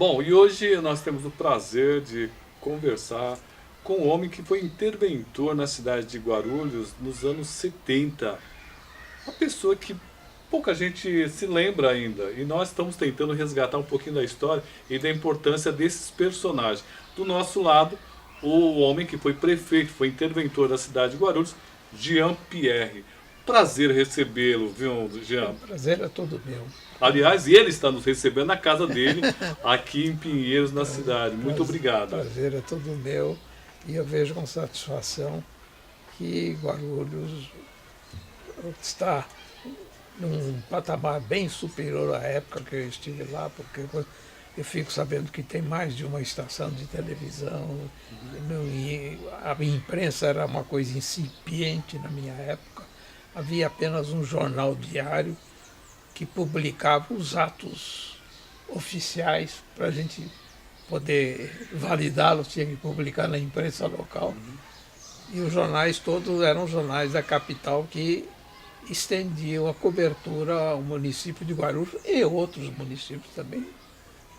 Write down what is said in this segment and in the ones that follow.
Bom, e hoje nós temos o prazer de conversar com um homem que foi interventor na cidade de Guarulhos nos anos 70. Uma pessoa que pouca gente se lembra ainda. E nós estamos tentando resgatar um pouquinho da história e da importância desses personagens. Do nosso lado, o homem que foi prefeito, foi interventor da cidade de Guarulhos, Jean Pierre. Prazer recebê-lo, viu, O Jean? prazer é todo meu. Aliás, ele está nos recebendo na casa dele, aqui em Pinheiros, na Prazer, cidade. Muito prazer, obrigado. prazer é todo meu. E eu vejo com satisfação que Guarulhos está num patamar bem superior à época que eu estive lá, porque eu fico sabendo que tem mais de uma estação de televisão, e a imprensa era uma coisa incipiente na minha época. Havia apenas um jornal diário que publicava os atos oficiais para a gente poder validá-los, tinha que publicar na imprensa local. E os jornais todos eram jornais da capital que estendiam a cobertura ao município de Guarulhos e outros municípios também,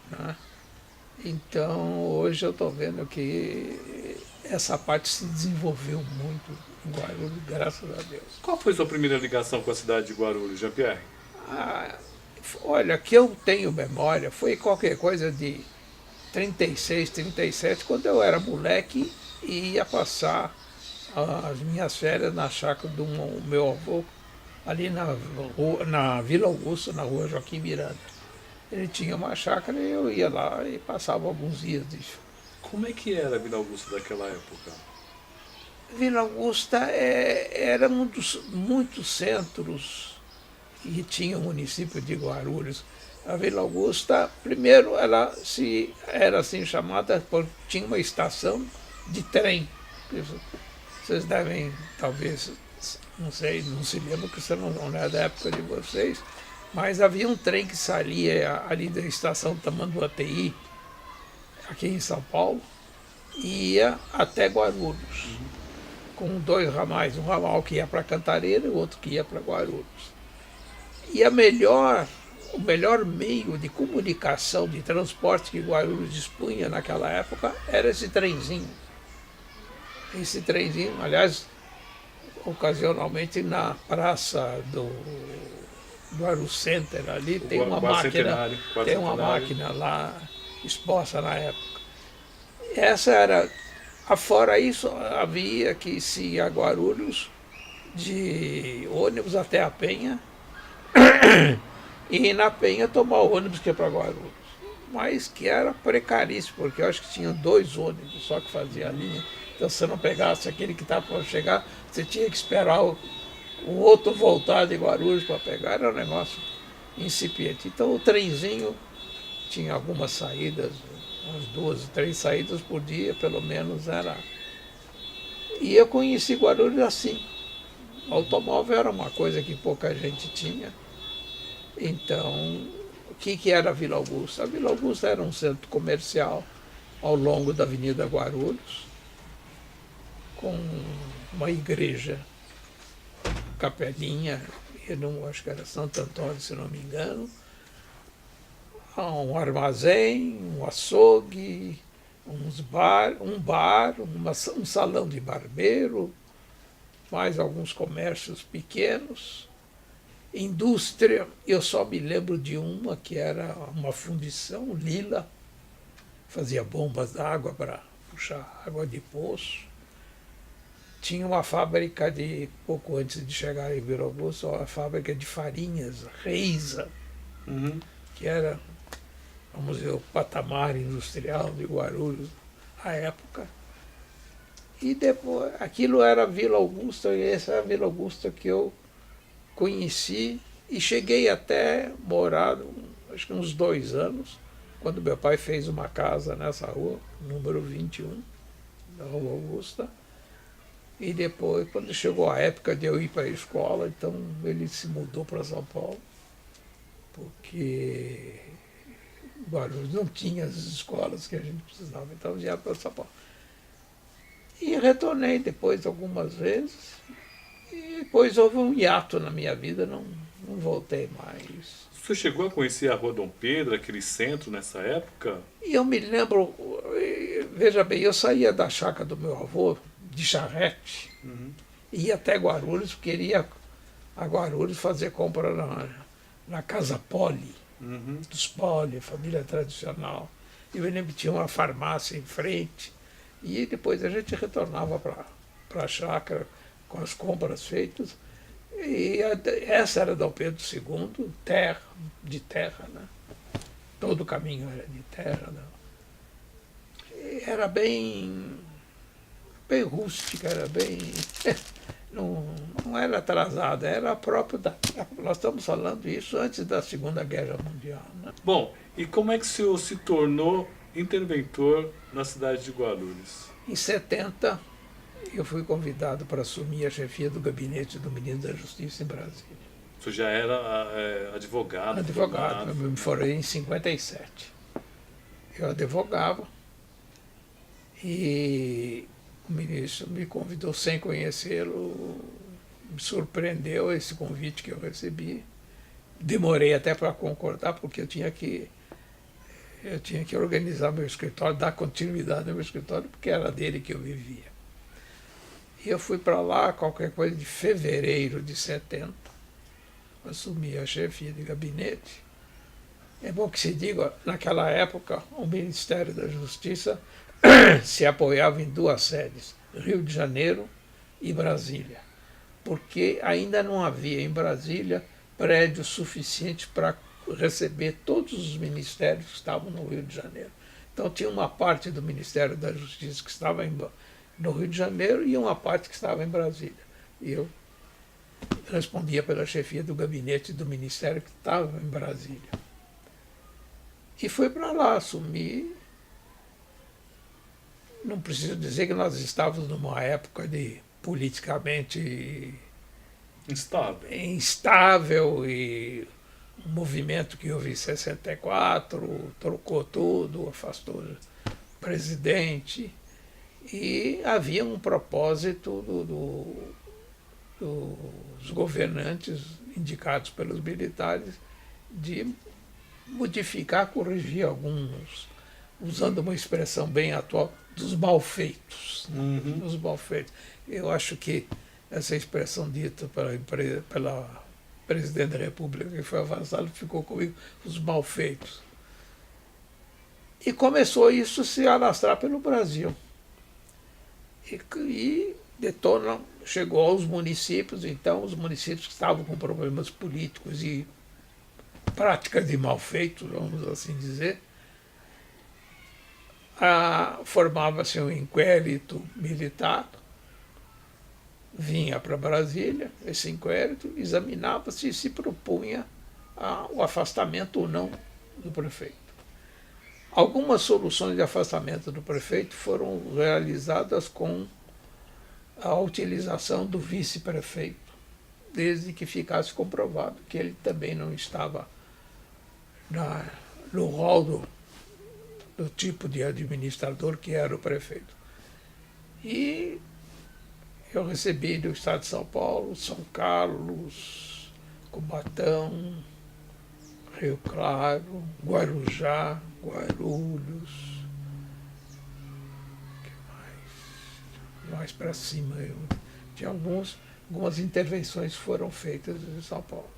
né? Então, hoje eu estou vendo que essa parte se desenvolveu muito em Guarulhos, graças a Deus. Qual foi sua primeira ligação com a cidade de Guarulhos, Jean-Pierre? Ah, olha, que eu tenho memória, foi qualquer coisa de 36, 37, quando eu era moleque e ia passar as minhas férias na chácara do meu avô, ali na Vila Augusta, na rua Joaquim Miranda. Ele tinha uma chácara e eu ia lá e passava alguns dias disso. Como é que era a Vila Augusta daquela época? Vila Augusta era um dos muitos centros que tinha o município de Guarulhos. A Vila Augusta, primeiro, era assim chamada porque tinha uma estação de trem. Vocês devem, talvez, não sei, não se lembra, que você não é da época de vocês, mas havia um trem que saía ali da estação Tamanduateí, aqui em São Paulo, e ia até Guarulhos, com dois ramais, um ramal que ia para Cantareira e o outro que ia para Guarulhos. E o melhor meio de comunicação, de transporte que Guarulhos dispunha naquela época era esse trenzinho. Esse trenzinho, aliás, ocasionalmente na praça do Arucenter ali tem uma máquina, tem uma máquina lá exposta na época. Essa era, afora isso, havia que se ia a Guarulhos de ônibus até a Penha e na Penha tomar o ônibus que ia para Guarulhos. Mas que era precaríssimo, porque eu acho que tinha dois ônibus só que fazia a linha. Então, se você não pegasse aquele que estava para chegar, você tinha que esperar o outro voltar de Guarulhos para pegar. Era um negócio incipiente. Então, o trenzinho tinha algumas saídas, umas 2, 3 saídas por dia, pelo menos era. E eu conheci Guarulhos assim. O automóvel era uma coisa que pouca gente tinha. Então, o que era a Vila Augusta? A Vila Augusta era um centro comercial ao longo da Avenida Guarulhos, com uma igreja, capelinha, eu não acho que era Santo Antônio, se não me engano, um armazém, um açougue, um bar, um salão de barbeiro, mais alguns comércios pequenos. Indústria, eu só me lembro de uma que era uma fundição, Lila, fazia bombas d'água para puxar água de poço. Tinha uma fábrica pouco antes de chegar em Vila Augusta, uma fábrica de farinhas, Reisa, que era, vamos dizer, o patamar industrial de Guarulhos à época. E depois, aquilo era Vila Augusta, e essa é a Vila Augusta que eu conheci e cheguei até morar, acho que uns 2 anos, quando meu pai fez uma casa nessa rua, número 21, da Rua Augusta. E depois, quando chegou a época de eu ir para a escola, então ele se mudou para São Paulo, porque Guarulhos não tinha as escolas que a gente precisava, então ia para São Paulo. E retornei depois algumas vezes, e depois houve um hiato na minha vida, não voltei mais. O senhor chegou a conhecer a Rua Dom Pedro, aquele centro nessa época? E eu me lembro, veja bem, eu saía da chácara do meu avô, de charrete, ia até Guarulhos, porque iria a Guarulhos fazer compra na Casa Poli, dos Poli, família tradicional. E eu me lembro que tinha uma farmácia em frente, e depois a gente retornava para a chácara com as compras feitas. E essa era Dom Pedro II, de terra, né? Todo o caminho era de terra. Né? E era bem rústica, era bem. Não era atrasada, era próprio da. Nós estamos falando isso antes da Segunda Guerra Mundial. Né? Bom, e como é que o senhor se tornou interventor na cidade de Guarulhos? Em 70, eu fui convidado para assumir a chefia do gabinete do ministro da Justiça em Brasília. O senhor já era advogado? Advogado, eu me formei em 57. Eu advogava e o ministro me convidou sem conhecê-lo, me surpreendeu esse convite que eu recebi. Demorei até para concordar, porque eu tinha que organizar meu escritório, dar continuidade ao meu escritório, porque era dele que eu vivia. E eu fui para lá, qualquer coisa de fevereiro de 70, assumi a chefia de gabinete. É bom que se diga, naquela época, o Ministério da Justiça se apoiava em duas sedes, Rio de Janeiro e Brasília, porque ainda não havia em Brasília prédio suficiente para receber todos os ministérios que estavam no Rio de Janeiro. Então tinha uma parte do Ministério da Justiça que estava no Rio de Janeiro e uma parte que estava em Brasília. E eu respondia pela chefia do gabinete do Ministério que estava em Brasília. E fui para lá assumir. Não preciso dizer que nós estávamos numa época de politicamente instável e um movimento que houve em 64, trocou tudo, afastou o presidente, e havia um propósito dos governantes indicados pelos militares de modificar, corrigir alguns, usando uma expressão bem atual, dos malfeitos. Dos malfeitos. Eu acho que essa expressão dita pela presidente da República, que foi avançado, ficou comigo, os malfeitos. E começou isso a se alastrar pelo Brasil. E chegou aos municípios, então os municípios que estavam com problemas políticos e práticas de malfeitos, vamos assim dizer, formava-se um inquérito militar, vinha para Brasília, esse inquérito, examinava-se e se propunha o afastamento ou não do prefeito. Algumas soluções de afastamento do prefeito foram realizadas com a utilização do vice-prefeito, desde que ficasse comprovado que ele também não estava no rol do tipo de administrador que era o prefeito. E eu recebi do estado de São Paulo, São Carlos, Cubatão, Rio Claro, Guarujá, Guarulhos, que mais para cima. Tinha algumas intervenções foram feitas em São Paulo.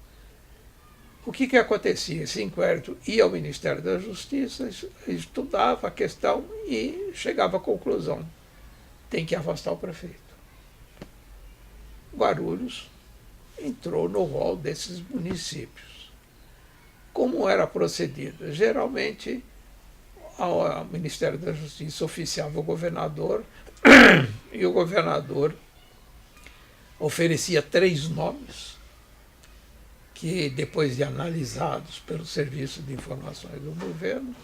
O que acontecia? Esse inquérito ia ao Ministério da Justiça, estudava a questão e chegava à conclusão: tem que afastar o prefeito. Guarulhos entrou no rol desses municípios. Como era procedido? Geralmente, o Ministério da Justiça oficiava o governador e o governador oferecia 3 nomes que, depois de analisados pelo Serviço de Informações do governo,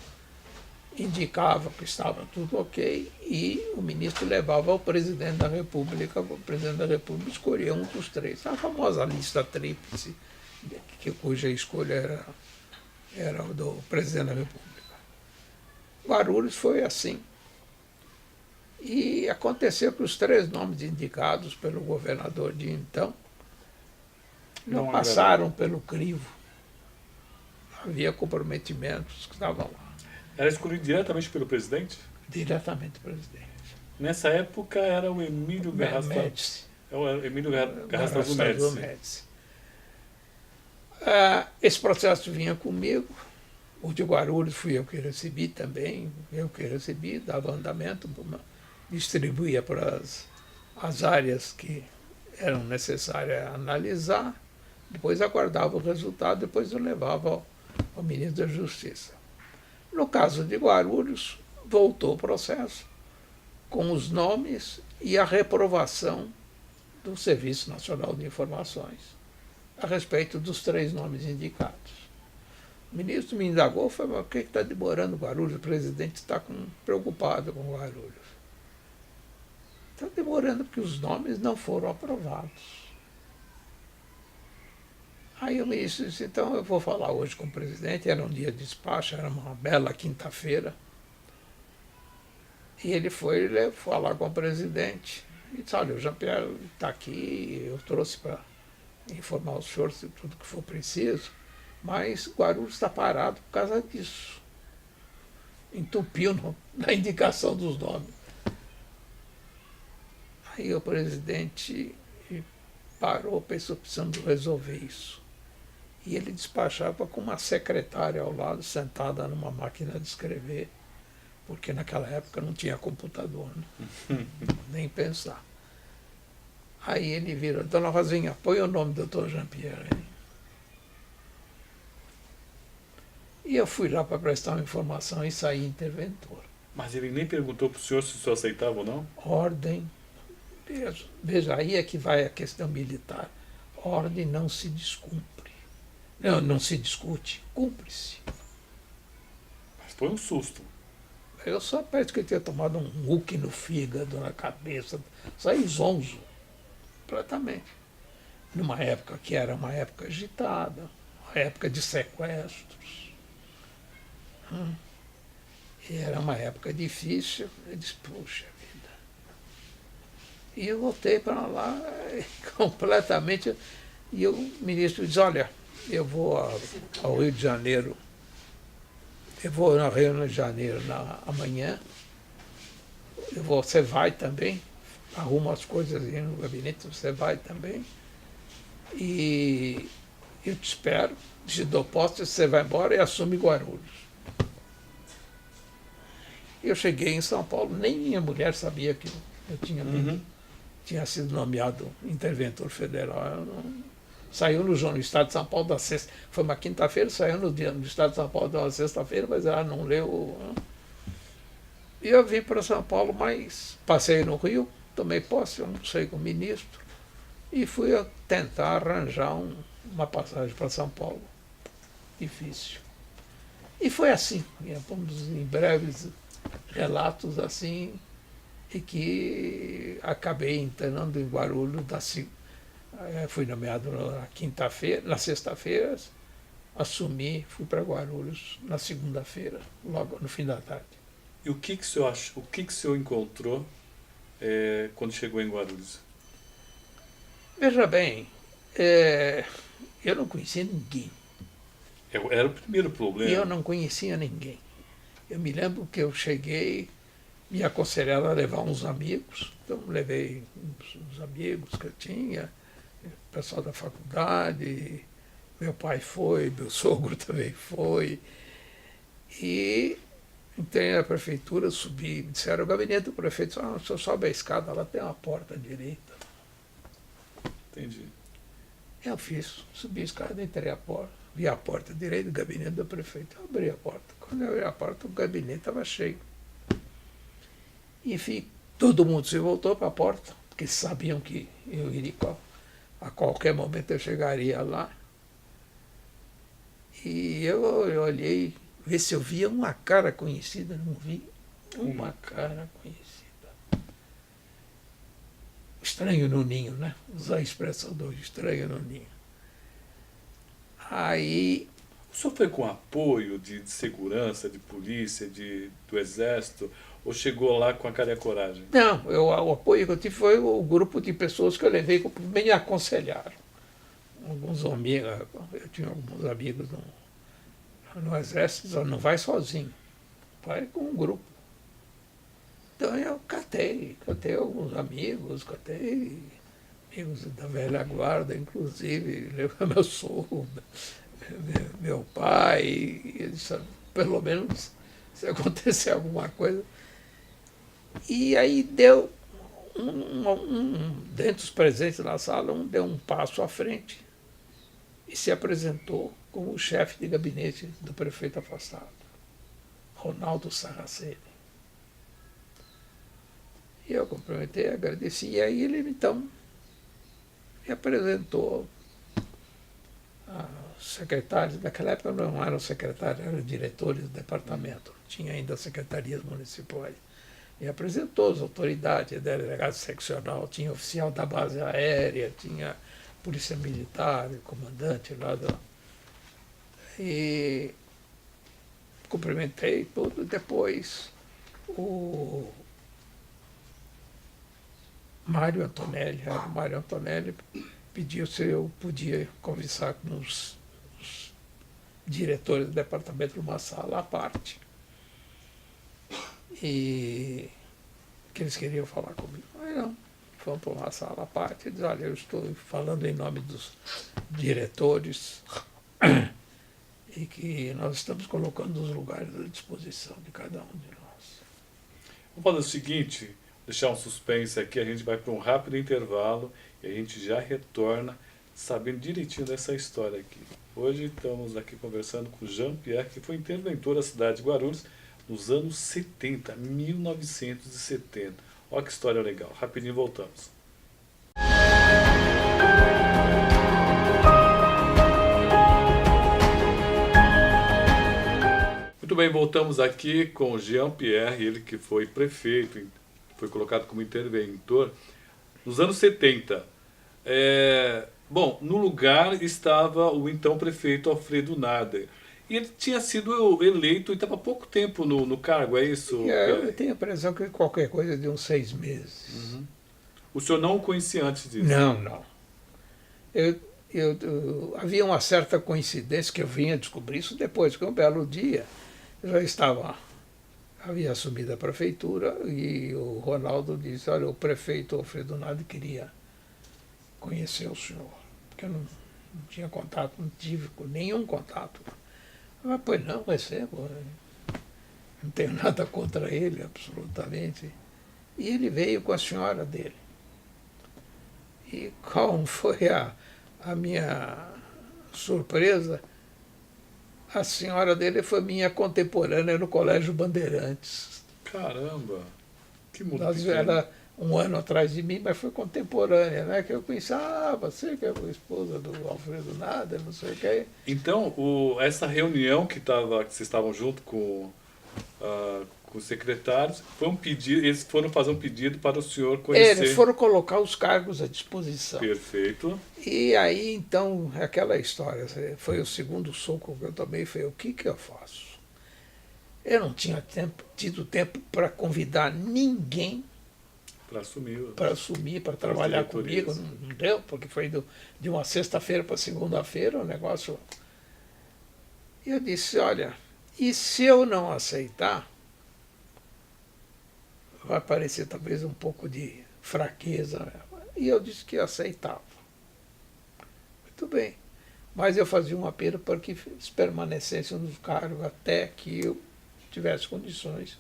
indicava que estava tudo ok e o ministro levava ao presidente da República. O presidente da República escolhia um dos 3. A famosa lista tríplice, cuja escolha era do presidente da República. Guarulhos foi assim. E aconteceu que os 3 nomes indicados pelo governador de então não passaram pelo crivo. havia comprometimentos que estavam lá, Era escolhido diretamente pelo presidente? diretamente do presidente. Nessa época era o Emílio Garrastazu. Médici. É o Emílio Garrastazu Garrastazu Médici. Médici. Esse processo vinha comigo, o de Guarulhos fui eu que recebi também, eu que recebi, dava andamento, distribuía para as áreas que eram necessárias analisar, depois aguardava o resultado, depois eu levava ao ministro da Justiça. No caso de Guarulhos, voltou o processo com os nomes e a reprovação do Serviço Nacional de Informações a respeito dos 3 nomes indicados. O ministro me indagou, falou, mas por que está demorando Guarulhos? O presidente está preocupado com Guarulhos. Está demorando porque os nomes não foram aprovados. Aí o ministro disse, então eu vou falar hoje com o presidente, era um dia de despacho, era uma bela quinta-feira. E ele foi falar com o presidente e disse, olha, o Jean-Pierre está aqui, eu trouxe para informar os senhores de tudo que for preciso, mas Guarulhos está parado por causa disso. Entupiu na indicação dos nomes. Aí o presidente parou, pensou, precisamos resolver isso. E ele despachava com uma secretária ao lado, sentada numa máquina de escrever, porque naquela época não tinha computador, né? Nem pensar. Aí ele virou, dona Rosinha, põe o nome do Dr. Jean-Pierre aí. E eu fui lá para prestar uma informação e saí interventor. Mas ele nem perguntou para o senhor se o senhor aceitava ou não? Ordem, veja, aí é que vai a questão militar. Ordem não se descumpre. Não se discute, cumpre-se. Mas foi um susto. Eu só parece que eu tinha tomado um huque no fígado, na cabeça, saí zonzo, completamente. Numa época que era uma época agitada, uma época de sequestros. E era uma época difícil. Eu disse, puxa vida. E eu voltei para lá completamente. E o ministro disse, olha, eu vou ao Rio de Janeiro, eu vou na Rio de Janeiro amanhã, você vai também, arruma as coisas aí no gabinete, você vai também, e eu te espero, te dou posse, você vai embora e assume Guarulhos. Eu cheguei em São Paulo, nem minha mulher sabia que eu tinha sido nomeado interventor federal. Saiu no jornal do Estado de São Paulo da sexta. Foi uma quinta-feira, saiu no Estado de São Paulo da sexta-feira, mas ela não leu. E eu vim para São Paulo, mas passei no Rio, tomei posse, almocei com o ministro e fui tentar arranjar uma passagem para São Paulo. Difícil. E foi assim, em breves relatos assim, e que acabei internando em Guarulhos fui nomeado na quinta-feira, na sexta-feira, assumi, fui para Guarulhos na segunda-feira, logo no fim da tarde. E o que o senhor achou, o que o senhor encontrou quando chegou em Guarulhos? Veja bem, eu não conhecia ninguém. Era o primeiro problema. E eu não conhecia ninguém. Eu me lembro que eu cheguei, me aconselharam a levar uns amigos, então levei uns amigos que eu tinha, o pessoal da faculdade, meu pai foi, meu sogro também foi. E entrei na prefeitura, subi, me disseram, o gabinete do prefeito, o senhor sobe a escada, lá tem uma porta à direita. Entendi. Eu fiz, subi a escada, entrei a porta, vi a porta à direita do gabinete do prefeito, eu abri a porta. Quando eu abri a porta, o gabinete estava cheio. Enfim, todo mundo se voltou para a porta, porque sabiam que eu iria, a qualquer momento eu chegaria lá. E eu olhei, ver se eu via uma cara conhecida, não vi uma cara conhecida. Estranho no ninho, né? Usar a expressão do estranho no ninho. Aí... O senhor foi com apoio de segurança, de polícia, do exército, ou chegou lá com a cara e a coragem? Não, o apoio que eu tive foi o grupo de pessoas que eu levei que me aconselharam. Alguns amigos, eu tinha alguns amigos no exército, não vai sozinho, vai com um grupo. Então eu catei alguns amigos, catei amigos da velha guarda, inclusive, meu sogro, meu pai, e disse, pelo menos se acontecer alguma coisa. E aí deu, dentre os presentes na sala, deu um passo à frente e se apresentou como o chefe de gabinete do prefeito afastado, Ronaldo Saraceni. E eu cumprimentei, agradeci, e aí ele então me apresentou a secretários, naquela época não eram secretários, eram diretores do departamento, tinha ainda secretarias municipais. E apresentou as autoridades, delegado seccional, tinha oficial da base aérea, tinha polícia militar, comandante lá do... E cumprimentei tudo. Depois o Mário Antonelli pediu se eu podia conversar com os diretores do departamento numa sala à parte. E que eles queriam falar comigo. Aí não, fomos para uma sala à parte. Eles, olha, eu estou falando em nome dos diretores e que nós estamos colocando os lugares à disposição de cada um de nós. Vamos fazer o seguinte, deixar um suspense aqui, a gente vai para um rápido intervalo e a gente já retorna sabendo direitinho dessa história aqui. Hoje estamos aqui conversando com Jean-Pierre, que foi interventor da cidade de Guarulhos nos anos 70, 1970. Olha que história legal. Rapidinho voltamos. Muito bem, voltamos aqui com Jean-Pierre, ele que foi prefeito, foi colocado como interventor nos anos 70. Bom, no lugar estava o então prefeito Alfredo Nader. E ele tinha sido eleito e estava há pouco tempo no cargo, é isso? Eu tenho a impressão que qualquer coisa de uns 6 meses. Uhum. O senhor não o conhecia antes disso? Não. Havia uma certa coincidência que eu vinha descobrir isso depois, que um belo dia eu já havia assumido a prefeitura e o Ronaldo disse, olha, o prefeito Alfredo Nader queria conhecer o senhor, porque eu não tinha contato, não tive nenhum contato. Mas, pois não, recebo. Não tenho nada contra ele, absolutamente. E ele veio com a senhora dele. E qual foi a minha surpresa? A senhora dele foi minha contemporânea no Colégio Bandeirantes. Caramba! Que mundo Ela 1 ano atrás de mim, mas foi contemporânea, né? Que eu pensei, você que é a esposa do Alfredo Nader, não sei o quê. Então, essa reunião que vocês estavam junto com os secretários, foi um pedido, eles foram fazer um pedido para o senhor conhecer. Eles foram colocar os cargos à disposição. Perfeito. E aí, então, aquela história, foi o segundo soco que eu tomei, foi o que eu faço? Eu não tinha tido tempo para convidar ninguém para assumir, para trabalhar comigo, não deu, porque foi de uma sexta-feira para segunda-feira o negócio. E eu disse, olha, e se eu não aceitar, vai parecer talvez um pouco de fraqueza. E eu disse que aceitava. Muito bem. Mas eu fazia um apelo para que eles permanecessem nos cargos até que eu tivesse condições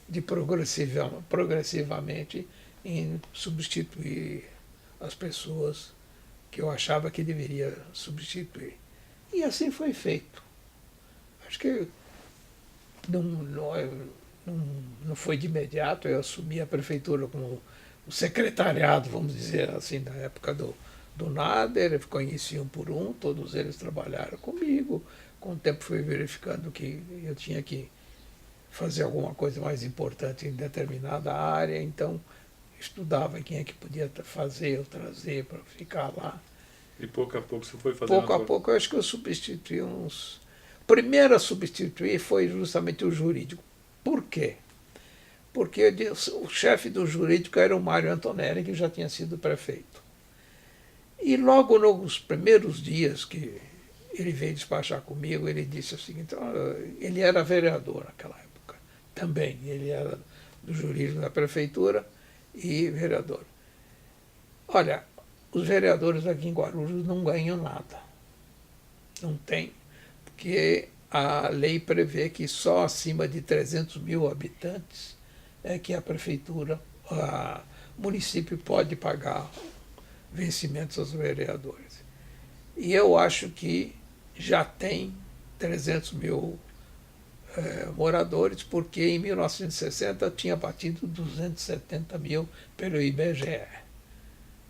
de progressivamente em substituir as pessoas que eu achava que deveria substituir. E assim foi feito. Acho que não foi de imediato, eu assumi a prefeitura como o secretariado, vamos dizer assim, na época do Nader, conheci um por um, todos eles trabalharam comigo. Com o tempo fui verificando que eu tinha que fazer alguma coisa mais importante em determinada área, então estudava quem é que podia fazer ou trazer para ficar lá. E pouco a pouco você foi fazendo... Pouco a pouco eu acho que eu substituí uns... O primeiro a substituir foi justamente o jurídico. Por quê? Porque o chefe do jurídico era o Mário Antonelli, que já tinha sido prefeito. E logo nos primeiros dias que ele veio despachar comigo, ele disse o seguinte, ele era vereador naquela época, também, ele era do jurídico da prefeitura e vereador. Olha, os vereadores aqui em Guarulhos não ganham nada, não tem, porque a lei prevê que só acima de 300 mil habitantes é que a prefeitura, o município pode pagar vencimentos aos vereadores. E eu acho que já tem 300 mil moradores, porque em 1960 tinha batido 270 mil pelo IBGE.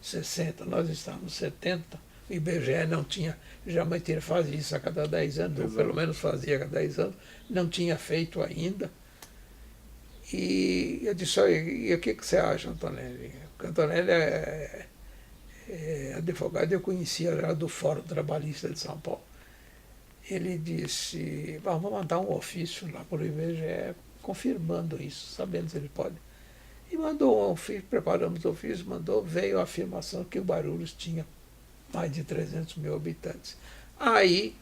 60, nós estamos em 70, o IBGE não tinha, geralmente ele fazia isso a cada 10 anos, ou pelo menos fazia a cada 10 anos, não tinha feito ainda. E eu disse, e o que você acha, Antonelli? Porque Antonelli é advogado, eu conhecia já do Fórum Trabalhista de São Paulo. Ele disse, vamos mandar um ofício lá para o IBGE confirmando isso, sabendo se ele pode. E mandou um ofício, preparamos o ofício, veio a afirmação que o Guarulhos tinha mais de 300 mil habitantes. Aí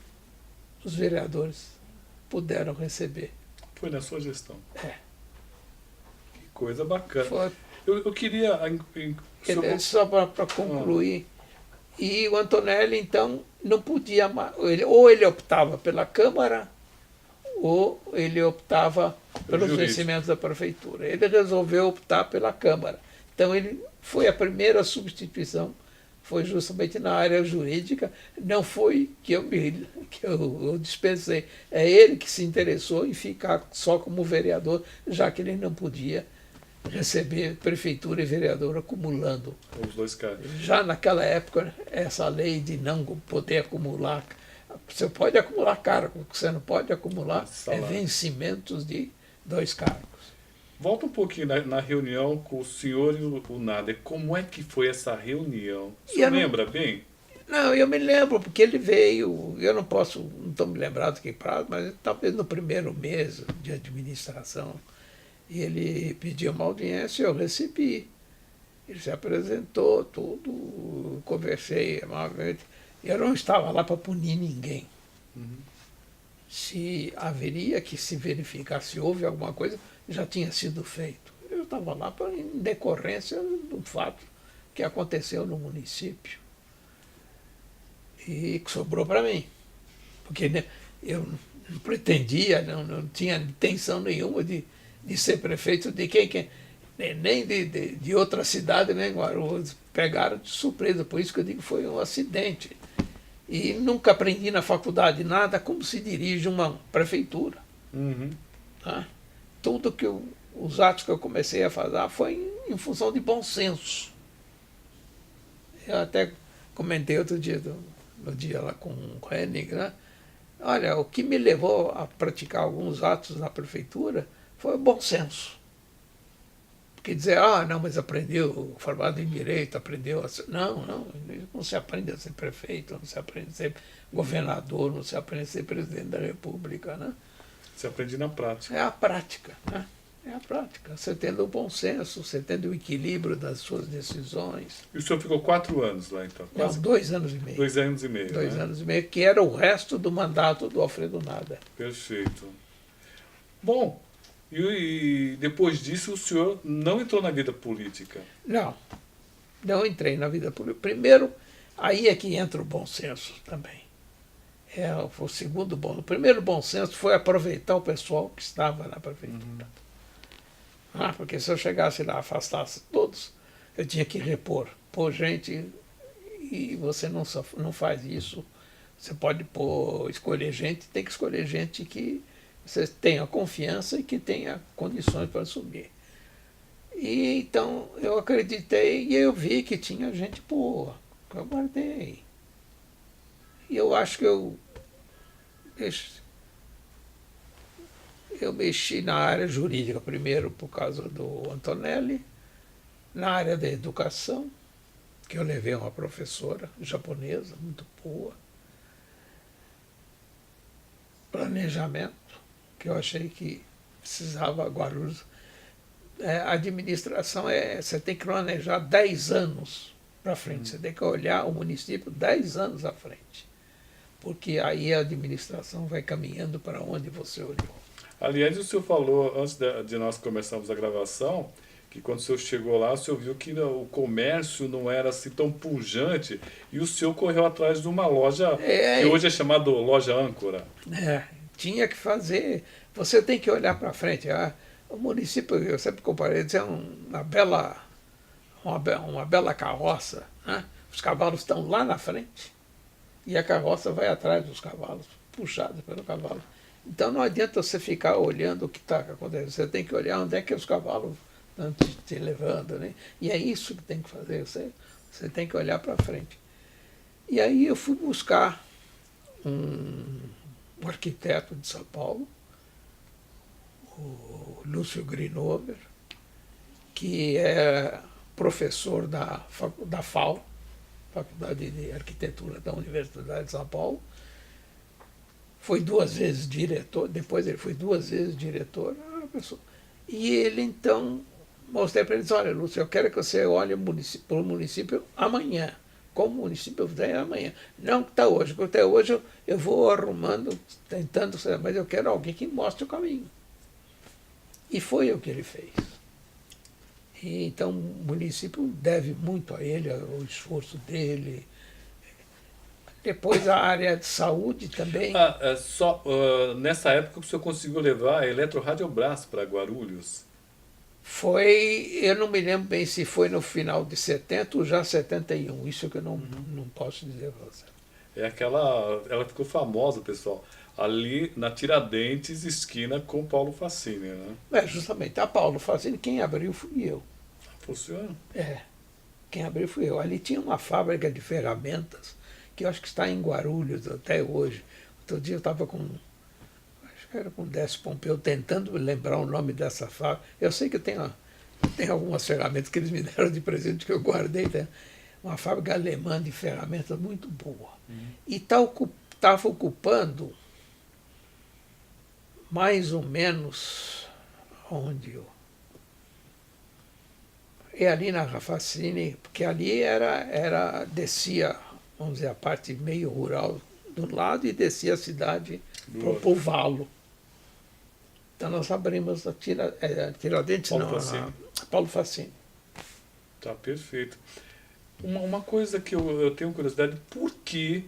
os vereadores puderam receber. Foi na sua gestão. É. Que coisa bacana. Foi, Eu queria... só para concluir, e o Antonelli, então, não podia mais, ou ele optava pela Câmara, ou ele optava pelos vencimentos da prefeitura. Ele resolveu optar pela Câmara. Então, ele foi a primeira substituição, foi justamente na área jurídica, não foi que eu dispensei, é ele que se interessou em ficar só como vereador, já que ele não podia receber prefeitura e vereador acumulando. Os dois cargos. Já naquela época, essa lei de não poder acumular, você pode acumular cargo, o que você não pode acumular vencimentos de 2 cargos. Volta um pouquinho na reunião com o senhor e o Nader. Como é que foi essa reunião? Você lembra bem? Não, eu me lembro, porque ele veio, eu não estou me lembrado que prazo, mas talvez no primeiro mês de administração, ele pediu uma audiência e eu recebi. Ele se apresentou, tudo, conversei amavelmente. Eu não estava lá para punir ninguém. Uhum. Se haveria que se verificar se houve alguma coisa, já tinha sido feito. Eu estava lá em decorrência do fato que aconteceu no município. E que sobrou para mim. Porque eu não pretendia, não tinha intenção nenhuma de ser prefeito de quem nem de outra cidade, nem Guarulhos. Pegaram de surpresa, por isso que eu digo que foi um acidente. E nunca aprendi na faculdade nada como se dirige uma prefeitura. Uhum. Tá? Tudo que os atos que eu comecei a fazer foi em função de bom senso. Eu até comentei outro dia, no dia lá com o Henning, né? Olha, o que me levou a praticar alguns atos na prefeitura foi o bom senso. Porque dizer, não, mas aprendeu formado em direito, aprendeu a ser... Não se aprende a ser prefeito, não se aprende a ser governador, não se aprende a ser presidente da República, né? Você aprende na prática. É a prática, né? É a prática. Você tendo o bom senso, você tendo o equilíbrio das suas decisões. E o senhor ficou 4 anos lá, então? Quase 2 anos e meio. 2 anos e meio, 2 anos e meio, que era o resto do mandato do Alfredo Nader. Perfeito. Bom, e depois disso o senhor não entrou na vida política? Não entrei na vida política. Primeiro, aí é que entra o bom senso também. Foi o segundo bom. O primeiro bom senso foi aproveitar o pessoal que estava na prefeitura. Porque se eu chegasse lá e afastasse todos, eu tinha que pôr gente, e você não faz isso. Você pode escolher gente, tem que escolher gente que você tenha confiança e que tenha condições para assumir. E então eu acreditei e eu vi que tinha gente boa, que eu guardei. E eu acho que eu mexi na área jurídica primeiro por causa do Antonelli, na área da educação, que eu levei uma professora japonesa muito boa, planejamento, que eu achei que precisava Guarulhos. A administração você tem que planejar 10 anos para frente, você tem que olhar o município 10 anos à frente. porque aí a administração vai caminhando para onde você olhou. Aliás, o senhor falou, antes de nós começarmos a gravação, que quando o senhor chegou lá, o senhor viu que o comércio não era assim tão pujante, e o senhor correu atrás de uma loja, que hoje é chamada Loja Âncora. Tinha que fazer. Você tem que olhar para frente. O município, eu sempre comparei, é uma bela carroça. Né? Os cavalos estão lá na frente e a carroça vai atrás dos cavalos, puxada pelo cavalo. Então não adianta você ficar olhando o que está acontecendo. Você tem que olhar onde é que os cavalos estão te levando. Né? E é isso que tem que fazer. Você tem que olhar para frente. E aí eu fui buscar um arquiteto de São Paulo, o Lúcio Grinover, que é professor da FAU, Faculdade de Arquitetura da Universidade de São Paulo. Foi 2 vezes diretor, depois ele foi 2 vezes diretor. E ele, então, mostrei para eles, olha, Lúcio, eu quero que você olhe para o município amanhã, como o município fizer amanhã. Não que está hoje, porque até hoje eu vou arrumando, tentando, mas eu quero alguém que mostre o caminho. E foi o que ele fez. E, então, o município deve muito a ele, ao esforço dele. Depois a área de saúde também. Nessa época o senhor conseguiu levar a Eletroradiobras para Guarulhos? Foi, eu não me lembro bem se foi no final de 70 ou já 71, isso que eu não posso dizer para você. Ela ficou famosa, pessoal, ali na Tiradentes, esquina com Paulo Facini, né? Justamente, a Paulo Facini, quem abriu fui eu. Funciona? Quem abriu fui eu. Ali tinha uma fábrica de ferramentas, que eu acho que está em Guarulhos até hoje. Outro dia eu estava acho que era com o Décio Pompeu, tentando lembrar o nome dessa fábrica. Eu sei que tem algumas ferramentas que eles me deram de presente que eu guardei. Né? Uma fábrica alemã de ferramentas muito boa. E estava ocupando mais ou menos onde eu... É ali na Facini, porque ali descia, vamos dizer, a parte meio rural do lado e descia a cidade para o valo. Então nós abrimos a Tiradentes, Paulo Facini. Tá, perfeito. Uma coisa que eu tenho curiosidade, por que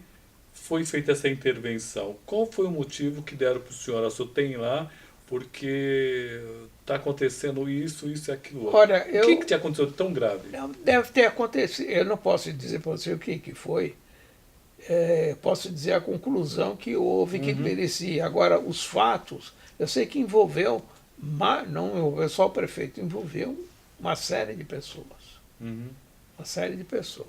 foi feita essa intervenção? Qual foi o motivo que deram para o senhor? O senhor tem lá, porque está acontecendo isso e aquilo outro. Olha, o que tinha acontecido tão grave? Deve ter acontecido, eu não posso dizer para você o que foi. Posso dizer a conclusão que houve, que merecia. Agora, os fatos, eu sei que envolveu, não envolveu só o prefeito, envolveu uma série de pessoas. Uma série de pessoas.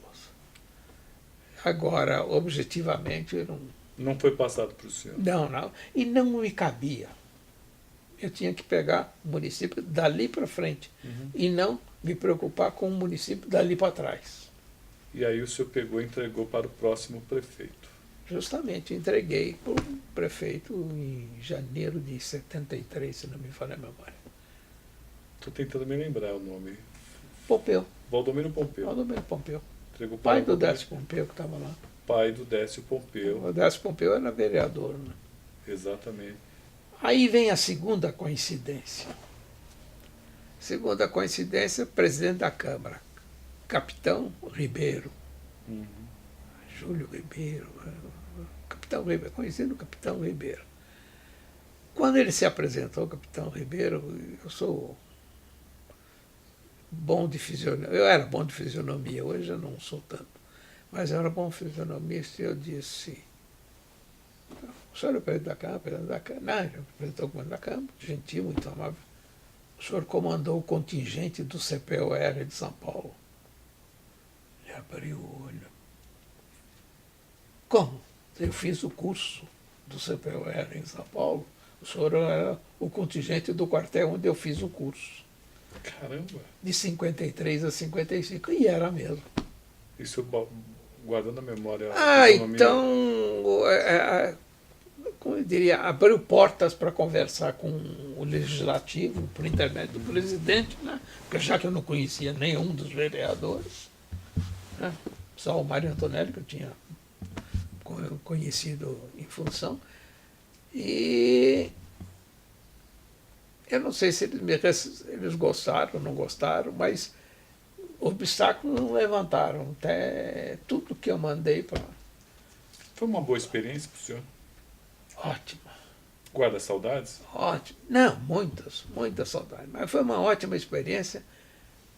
Agora, objetivamente, eu não foi passado para o senhor? Não. E não me cabia. Eu tinha que pegar o município dali para frente e não me preocupar com o município dali para trás. E aí o senhor pegou e entregou para o próximo prefeito? Justamente, entreguei para o prefeito em janeiro de 73, se não me falha a memória. Estou tentando me lembrar o nome. Pompeu. Valdomiro Pompeu. Valdomiro Pompeu. Entregou para pai do Décio Pompeu que estava lá. Pai do Décio Pompeu. O Décio Pompeu era vereador. Né? Exatamente. Aí vem a segunda coincidência. Segunda coincidência, presidente da Câmara, Capitão Ribeiro. Júlio Ribeiro. Capitão Ribeiro, conhecido o Capitão Ribeiro. Quando ele se apresentou, o Capitão Ribeiro, eu sou bom de fisionomia. Eu era bom de fisionomia, hoje eu não sou tanto. Mas eu era bom fisionomista e eu disse... O senhor é o presidente da Câmara, presidente da Câmara. Não, ele apresentou o comando da Câmara, gentil, muito amável. O senhor comandou o contingente do CPOR de São Paulo. Ele abriu o olho. Como? Eu fiz o curso do CPOR em São Paulo. O senhor era o contingente do quartel onde eu fiz o curso. Caramba! De 53 a 55, e era mesmo. Isso guardando a memória... então... como eu diria, abriu portas para conversar com o legislativo por intermédio do presidente, né? Porque já que eu não conhecia nenhum dos vereadores, né? Só o Mário Antonelli, que eu tinha conhecido em função. E eu não sei se eles gostaram ou não gostaram, mas obstáculos não levantaram. Até tudo que eu mandei para... Foi uma boa experiência para o senhor? Ótimo. Guarda saudades? Ótimo. Não, muitas, muitas saudades. Mas foi uma ótima experiência,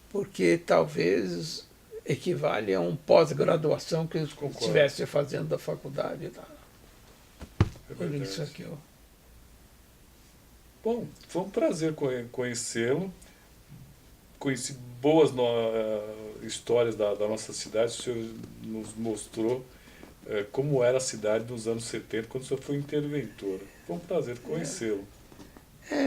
porque talvez equivale a um pós-graduação que eu estivesse fazendo da faculdade. Tá? Por isso aqui, ó. Bom, foi um prazer conhecê-lo. Conheci boas histórias da nossa cidade. O senhor nos mostrou como era a cidade nos anos 70, quando o senhor foi interventor. Foi um prazer conhecê-lo.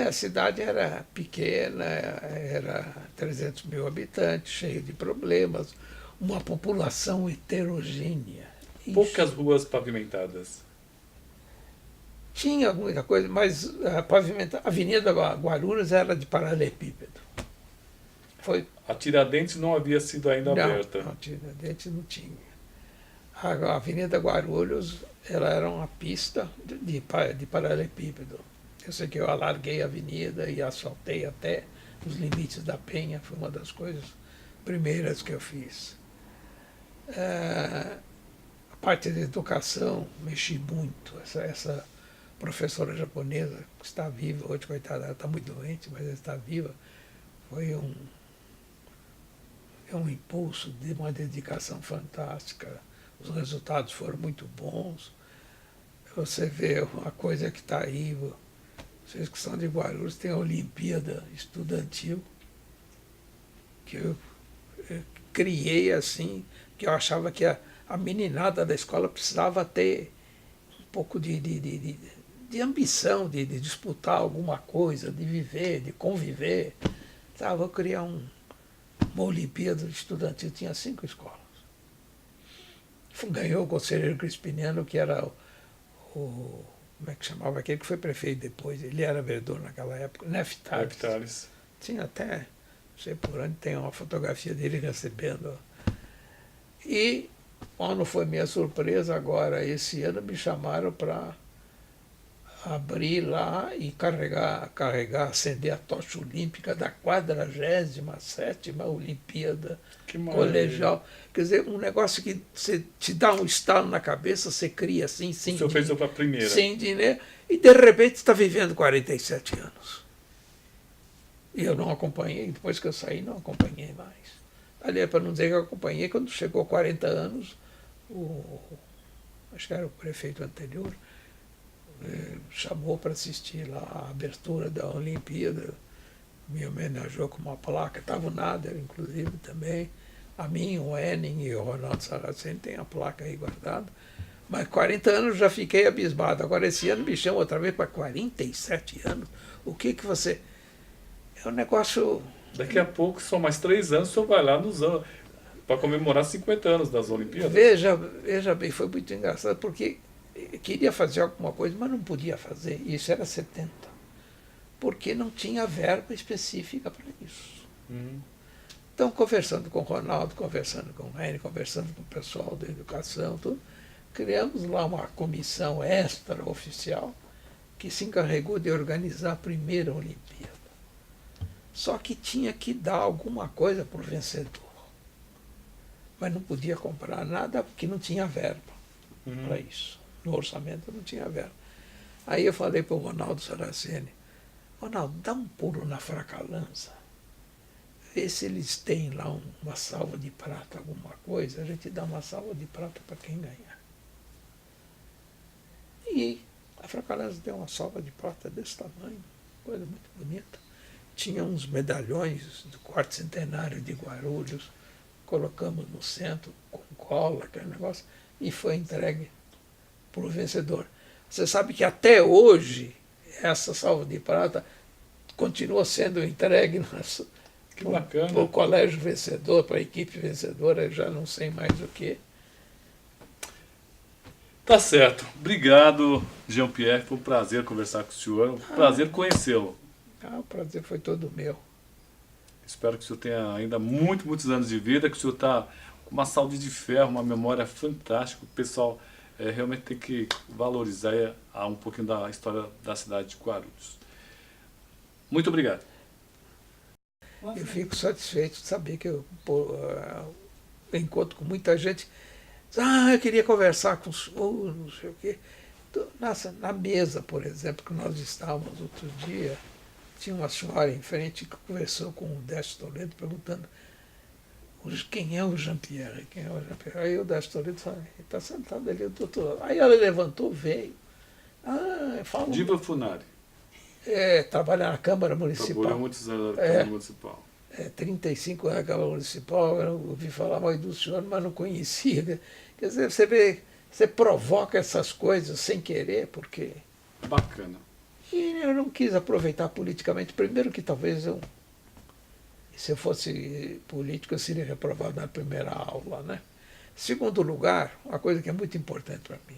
A cidade era pequena, era 300 mil habitantes, cheia de problemas, uma população heterogênea. Poucas ruas pavimentadas. Tinha muita coisa, mas a Avenida Guarulhos era de paralelepípedo. A Tiradentes não havia sido ainda aberta. Não, a Tiradentes não tinha. A Avenida Guarulhos ela era uma pista de paralelepípedo. Eu sei que eu alarguei a avenida e asfaltei até os limites da Penha, foi uma das coisas primeiras que eu fiz. A parte de educação, mexi muito. Essa professora japonesa, que está viva hoje, coitada, ela está muito doente, mas ela está viva, foi um impulso de uma dedicação fantástica. Os resultados foram muito bons. Você vê uma coisa que está aí, vocês que são de Guarulhos, tem a Olimpíada Estudantil, que eu criei assim, que eu achava que a meninada da escola precisava ter um pouco de ambição, de disputar alguma coisa, de viver, de conviver. Tá, vou criar uma Olimpíada Estudantil, tinha 5 escolas. Ganhou o conselheiro Crispiniano, que era como é que chamava aquele que foi prefeito depois, ele era vereador naquela época, Neftales. Tinha até, não sei por onde, tem uma fotografia dele recebendo. E, quando foi minha surpresa, agora, esse ano, me chamaram para abrir lá e acender a tocha olímpica da 47ª Olimpíada Colegial. Quer dizer, um negócio que te dá um estalo na cabeça, você cria assim, sem dinheiro. O senhor fez para a primeira. Sem dinheiro, e de repente está vivendo 47 anos. E eu não acompanhei, depois que eu saí, não acompanhei mais. Ali, para não dizer que eu acompanhei, quando chegou 40 anos, acho que era o prefeito anterior, chamou para assistir lá a abertura da Olimpíada, me homenageou com uma placa, estava o Nader, inclusive, também, a mim, o Henning e o Ronaldo Saraceni tem a placa aí guardada, mas 40 anos já fiquei abismado, agora esse ano me chama outra vez para 47 anos, o que você... É um negócio... Daqui a pouco, só mais 3 anos, o senhor vai lá nos anos, para comemorar 50 anos das Olimpíadas. Veja bem, foi muito engraçado, porque queria fazer alguma coisa, mas não podia fazer. Isso era 70. Porque não tinha verba específica para isso. Então, conversando com o Ronaldo, conversando com o Henry, conversando com o pessoal da educação, tudo, criamos lá uma comissão extraoficial que se encarregou de organizar a primeira Olimpíada. Só que tinha que dar alguma coisa para o vencedor. Mas não podia comprar nada porque não tinha verba para isso. No orçamento não tinha verba. Aí eu falei para o Ronaldo Saraceni, Ronaldo, dá um pulo na Fracalanza, vê se eles têm lá uma salva de prata, alguma coisa, a gente dá uma salva de prata para quem ganhar. E a Fracalanza deu uma salva de prata desse tamanho, coisa muito bonita. Tinha uns medalhões do 4º centenário de Guarulhos, colocamos no centro com cola, aquele negócio, e foi entregue para o vencedor. Você sabe que até hoje essa salva de prata continua sendo entregue para o colégio vencedor, para a equipe vencedora, já não sei mais o que. Tá certo. Obrigado, Jean-Pierre. Foi um prazer conversar com o senhor. Um prazer conhecê-lo. O prazer foi todo meu. Espero que o senhor tenha ainda muitos anos de vida, que o senhor está com uma saúde de ferro, uma memória fantástica. O pessoal realmente tem que valorizar um pouquinho da história da cidade de Guarulhos. Muito obrigado. Eu fico satisfeito de saber que eu encontro com muita gente. Eu queria conversar com o senhor, não sei o quê. Nossa, na mesa, por exemplo, que nós estávamos outro dia, tinha uma senhora em frente que conversou com o Décio Toledo, perguntando quem é o Jean-Pierre, quem é o Jean-Pierre. Aí o Décio Toledo falou, está sentado ali, o doutor. Aí ela levantou, veio. Fala. Diva Funari. Trabalha na Câmara Municipal. Trabalhou muitos anos na Câmara Municipal. 35 anos na Câmara Municipal, eu ouvi falar mais do senhor, mas não conhecia. Quer dizer, você vê, você provoca essas coisas sem querer, porque... Bacana. E eu não quis aproveitar politicamente. Primeiro que talvez se eu fosse político, eu seria reprovado na primeira aula, né? Segundo lugar, uma coisa que é muito importante para mim.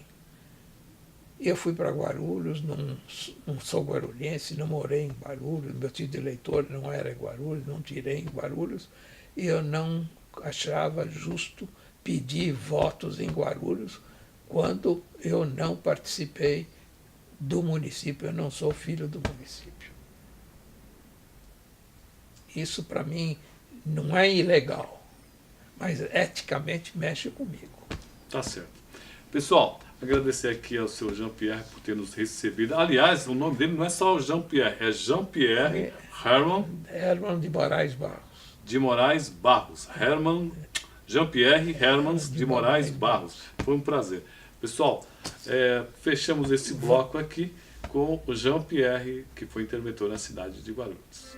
Eu fui para Guarulhos, não sou guarulhense, não morei em Guarulhos, meu título de eleitor não era em Guarulhos, não tirei em Guarulhos, e eu não achava justo pedir votos em Guarulhos quando eu não participei do município, eu não sou filho do município. Isso, para mim, não é ilegal, mas eticamente mexe comigo. Tá certo. Pessoal, agradecer aqui ao seu Jean-Pierre por ter nos recebido. Aliás, o nome dele não é só o Jean-Pierre, é Jean-Pierre Herman de Moraes Barros. De Moraes Barros. Jean-Pierre Hermans de Moraes Barros. Foi um prazer. Pessoal, fechamos esse bloco aqui com o Jean-Pierre, que foi interventor na cidade de Guarulhos.